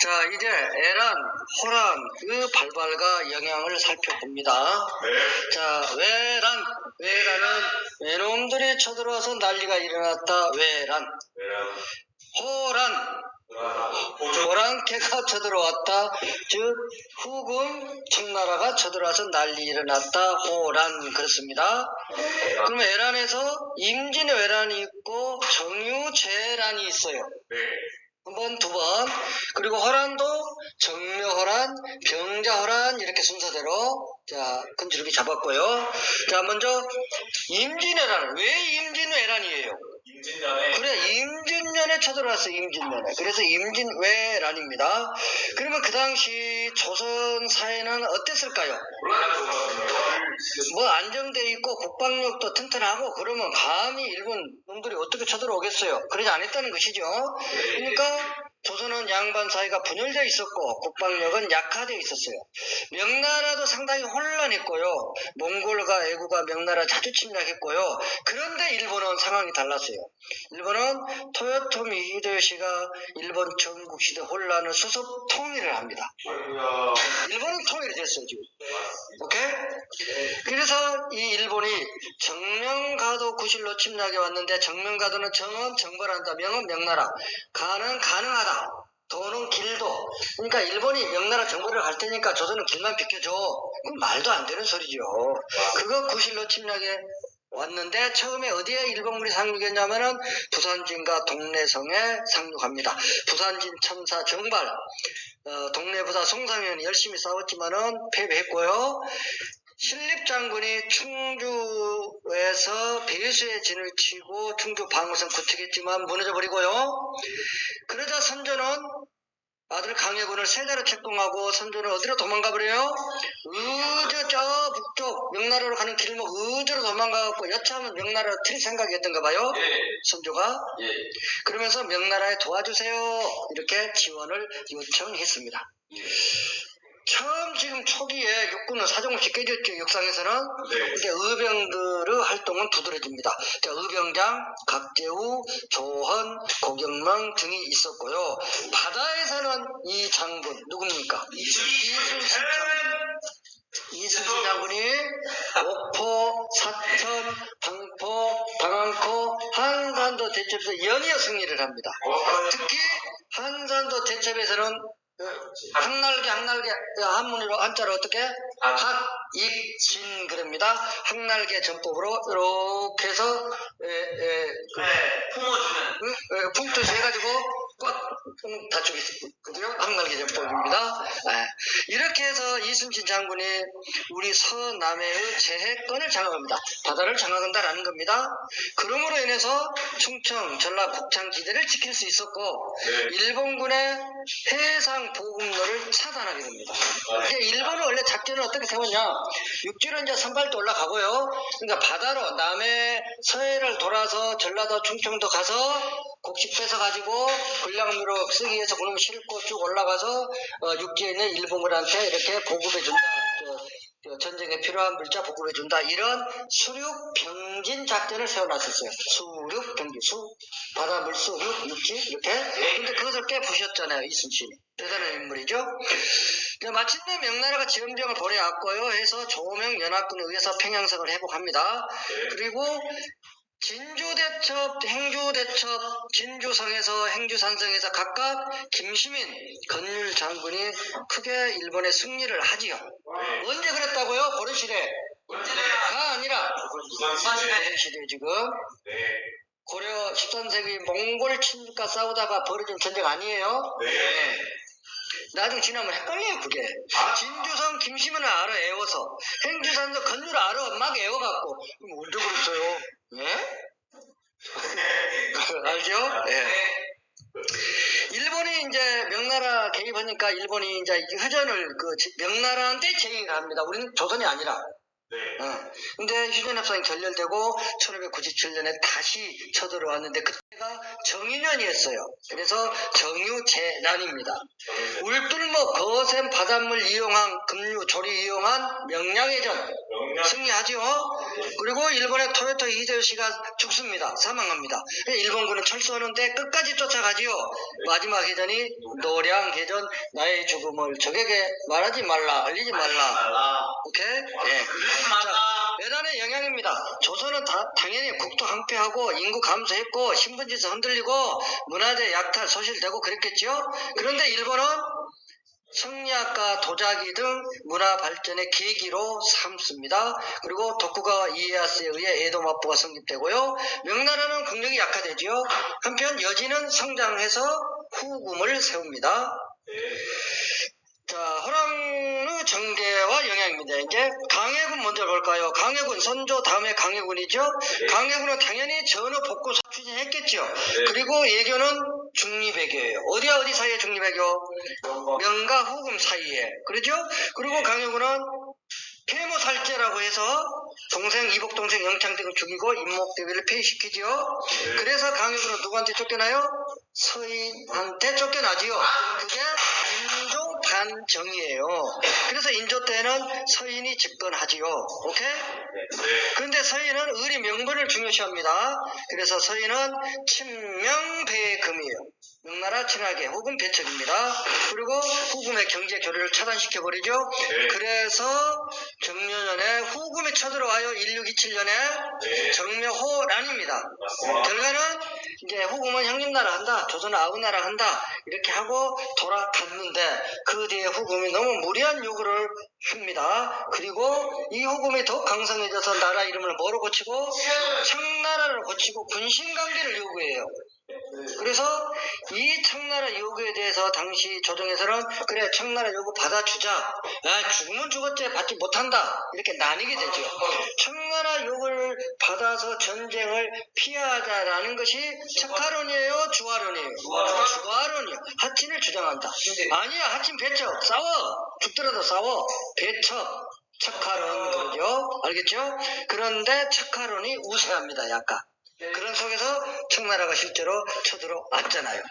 자, 이제 에란, 호란, 그 발발과 영향을 살펴봅니다. 자, 외란은 외놈들이 쳐들어와서 난리가 일어났다. 외란. 호란개가 쳐들어왔다. 즉 후금 청나라가 쳐들어와서 난리 일어났다. 호란. 그렇습니다. 그러면 에란에서 임진왜란이 있고 정유재란이 있어요. 한 번, 두 번. 그리고 호란도 정묘호란, 병자호란 이렇게 순서대로 자 근줄기 잡았고요. 자, 먼저 임진왜란. 왜 임진왜란이에요? 그래, 임진년에 쳐들어왔어요. 임진년에. 그래서 임진왜란입니다. 그러면 그 당시 조선 사회는 어땠을까요? 뭐 안정돼 있고 국방력도 튼튼하고 그러면 감히 일본 놈들이 어떻게 쳐들어오겠어요? 그러지 않았다는 것이죠. 그러니까 조선은 양반 사회가 분열되어 있었고 국방력은 약화되어 있었어요. 명나라도 상당히 혼란했고요. 몽골과 애구가 명나라 자주 침략했고요. 그런데 일본은 상황이 달랐어요. 일본은 토요토미 히데요시가 일본 전국시대 혼란을 수습 통일을 합니다. 일본은 통일이 됐어요, 지금. 오케이? 그래서 이 일본이 정명가도 구실로 침략해 왔는데, 정명가도는 정은 정벌한다, 명은 명나라, 가는 가능하다, 도는 길도. 그러니까 일본이 명나라 정벌을 할 테니까 조선은 길만 비켜줘. 그건 말도 안 되는 소리죠. 그거 구실로 침략해 왔는데 처음에 어디에 일본군이 상륙했냐면은 부산진과 동래성에 상륙합니다. 부산진 첨사 정발, 동래부사 송상현이 열심히 싸웠지만은 패배했고요. 신립장군이 충주에서 배수의 진을 치고 충주 방어선 구축했지만 무너져버리고요. 그러자 선조는 아들 강해군을 세자로 책봉하고 선조는 어디로 도망가버려요? 의저 저 북쪽 명나라로 가는 길목 의저로 도망가갖고 여차하면 명나라로 튈 생각이었던가 봐요. 선조가. 그러면서 명나라에 도와주세요 이렇게 지원을 요청했습니다. 처음 지금 초기에 육군은 사정없이 깨졌죠. 역상에서는. 근데 의병들의 활동은 두드러집니다. 자, 의병장 각재우, 조헌, 고경명 등이 있었고요. 바다에서는 이 장군 누굽니까? 이순신 장군이 옥포, 사천, 당포, 당안코, 한산도 대첩에서 연이어 승리를 합니다. 특히 한산도 대첩에서는 항날개 한문으로 한자로 어떻게? 학익진 그럽니다. 항날개 전법으로 이렇게 해서 품어주는 풍투시 해가지고 꽉 다치고 있거든요. 항날개 전법입니다. 이렇게 해서 이순신 장군이 우리 서남해의 제해권을 장악합니다. 바다를 장악한다라는 겁니다. 그러므로 인해서 충청, 전라, 곡창 지대를 지킬 수 있었고 일본군의 해상 보급로를 차단하게 됩니다. 이제 일본은 원래 작전을 어떻게 세웠냐? 육지로 이제 선발도 올라가고요. 그러니까 바다로 남해 서해를 돌아서 전라도, 충청도 가서 곡식 뺏어가지고 군량미로 쓰기 위해서 그놈 싣고 쭉 올라가서 육지에 있는 일본군한테 이렇게 보급해준다. 전쟁에 필요한 물자 보급해준다. 이런 수륙병진 작전을 세워놨었어요. 수륙병진, 바다, 물수, 육지 이렇게. 근데 그것을 깨부셨잖아요. 이순신이. 대단한 인물이죠. 마침내 명나라가 지원병을 보내왔고요. 해서 조명 연합군에 의해서 평양성을 회복합니다. 그리고 진주대첩, 행주대첩, 진주성에서 행주산성에서 각각 김시민, 건율 장군이 크게 일본의 승리를 하지요. 언제 그랬다고요? 고려시대. 가 아니라 고려시대 지금. 고려 13세기 몽골 침략과 싸우다가 벌어진 전쟁 아니에요? 나중에 지나면 헷갈려요, 그게. 진주성 김시민을 알아, 애워서. 행주산성 건율을 알아, 막 애워갖고. 그럼 언제 그랬어요? 알죠? 일본이 이제 명나라 개입하니까 일본이 이제 휴전을 명나라한테 제의를 합니다. 우리는 조선이 아니라. 근데 휴전협상이 결렬되고 1597년에 다시 쳐들어왔는데 그때가 정유년이었어요. 그래서 정유재난입니다. 울뚫목 거센 바닷물 이용한 급류 조리 이용한 명량해전. 승리하지요. 그리고 일본의 토요토 히데요시가 죽습니다. 사망합니다. 일본군은 철수하는데 끝까지 쫓아가지요. 마지막 해전이 노량해전, 나의 죽음을 적에게 말하지 말라, 알리지 말라. 오케이? 예. 자, 외란의 영향입니다. 조선은 당연히 국토 항폐하고 인구 감소했고 신분지수 흔들리고 문화재 약탈 소실되고 그랬겠죠. 그런데 일본은 성리학과 도자기 등 문화 발전의 계기로 삼습니다. 그리고 도쿠가와 이에야스에 의해 에도 마포가 성립되고요. 명나라는 국력이 약화되지요. 한편 여진은 성장해서 후금을 세웁니다. 자, 호랑의 정계와 영향입니다. 이제 강해군 먼저 볼까요? 강해군, 선조 다음에 강해군이죠. 강해군은 당연히 전후 복구 추진했겠죠. 그리고 예교는 중립외교예요. 어디와 어디 사이에 중립외교? 명과 후금 사이에. 그러죠? 그리고 강해군은 폐모살제라고 해서 이복 동생 영창대군 죽이고 임목대위를 폐위시키죠. 그래서 강해군은 누구한테 쫓겨나요? 서인한테 쫓겨나지요. 그게 인조 반정이에요. 그래서 인조 때는 서인이 집권하지요. 오케이? 그런데 서인은 의리 명분을 중요시합니다. 그래서 서인은 친명배금이에요. 명나라 친하게 후금 배척입니다. 그리고 후금의 경제 교류를 차단시켜버리죠. 그래서 정묘년에 후금이 쳐들어와요. 1627년에 정묘호란입니다. 결과는 이제 후금은 형님나라 한다, 조선은 아우나라 한다 이렇게 하고 돌아갔는데 그 뒤에 후금이 너무 무리한 요구를 합니다. 그리고 이 후금이 더욱 강성해져서 나라 이름을 뭐로 고치고 청나라를 고치고 군신관계를 요구해요. 그래서 이 청나라 요구에 대해서 당시 조정에서는 그래 청나라 요구 받아주자, 죽으면 죽었지 받지 못한다 이렇게 나뉘게 되죠. 청나라 요구를 받아서 전쟁을 피하자라는 것이 척하론이에요, 주화론이에요? 주화론이요. 하친을 주장한다. 아니야, 하친 배척, 싸워, 죽더라도 싸워, 배척, 척하론 그러죠. 알겠죠? 그런데 척하론이 우세합니다. 약간 그런 속에서 청나라가 실제로 쳐들어왔잖아요.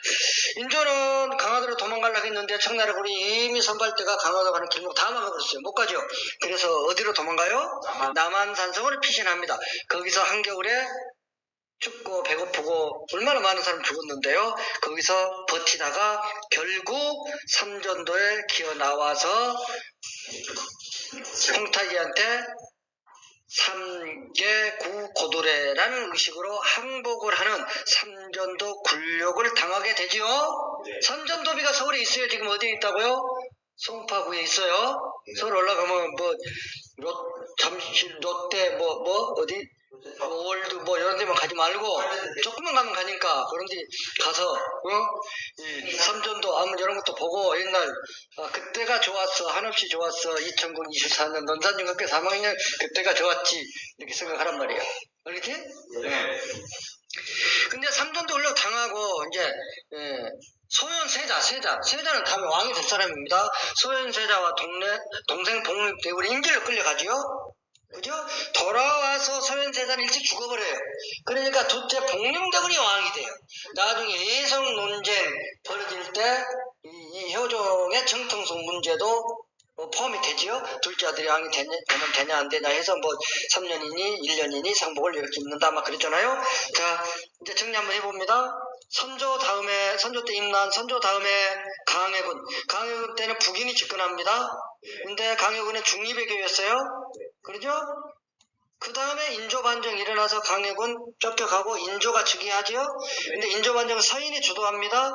인조는 강화도로 도망가려고 했는데 청나라군이 이미 선발대가 강화도 가는 길목 다 막아버렸어요. 못 가죠. 그래서 어디로 도망가요? 남한산성으로 피신합니다. 거기서 한겨울에 춥고 배고프고 얼마나 많은 사람 죽었는데요. 거기서 버티다가 결국 삼전도에 기어 나와서 홍타기한테 삼계구고도래라는 의식으로 항복을 하는 삼전도 굴욕을 당하게 되지요. 삼전도비가 서울에 있어요. 지금 어디에 있다고요? 송파구에 있어요. 서울 올라가면 잠실, 롯데, 어디? 월드 이런 데만 가지 말고 조금만 가면 가니까 그런 데 가서 이 삼전도 아무 이런 것도 보고 옛날 그때가 좋았어, 한없이 좋았어, 2024년 논산중학교 3학년 그때가 좋았지 이렇게 생각하란 말이야. 알겠지? 네. 근데 삼전도 올라 당하고 이제 세자는 다음에 왕이 될 사람입니다. 소현세자와 동생 복립대우리 인질로 끌려가지요. 그죠? 돌아와서 소현세자는 일찍 죽어버려요. 그러니까 둘째 복림대군이 왕이 돼요. 나중에 예성 논쟁 벌어질 때 이 효종의 정통성 문제도 포함이 되지요. 둘째 아들이 왕이 되면 되냐 안 되냐 해서 3년이니 1년이니 상복을 이렇게 입는다 막 그랬잖아요. 자, 이제 정리 한번 해봅니다. 선조 때 임난 선조 다음에 강해군 때는 북인이 집권합니다. 근데 강해군은 중립외교였어요. 그러죠? 그 다음에 인조반정이 일어나서 강해군 쫓겨가고 인조가 즉위하죠. 근데 인조반정은 서인이 주도합니다.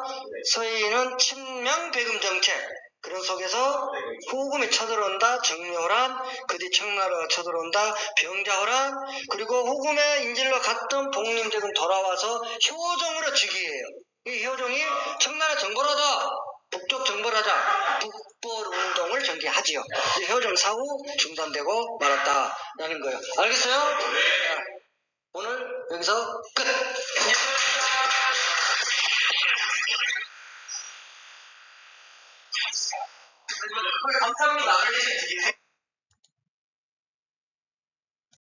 서인은 친명배금 정책. 그런 속에서 후금이 쳐들어온다, 정묘호란, 그 뒤 청나라가 쳐들어온다, 병자호란, 그리고 후금의 인질로 갔던 복림대군 돌아와서 효종으로 즉위해요. 이 효종이 청나라 정벌하자, 북쪽 정벌하자, 북벌운동을 전개하지요. 효종 사후 중단되고 말았다라는 거예요. 알겠어요? 자, 오늘 여기서 끝! 감사합니다.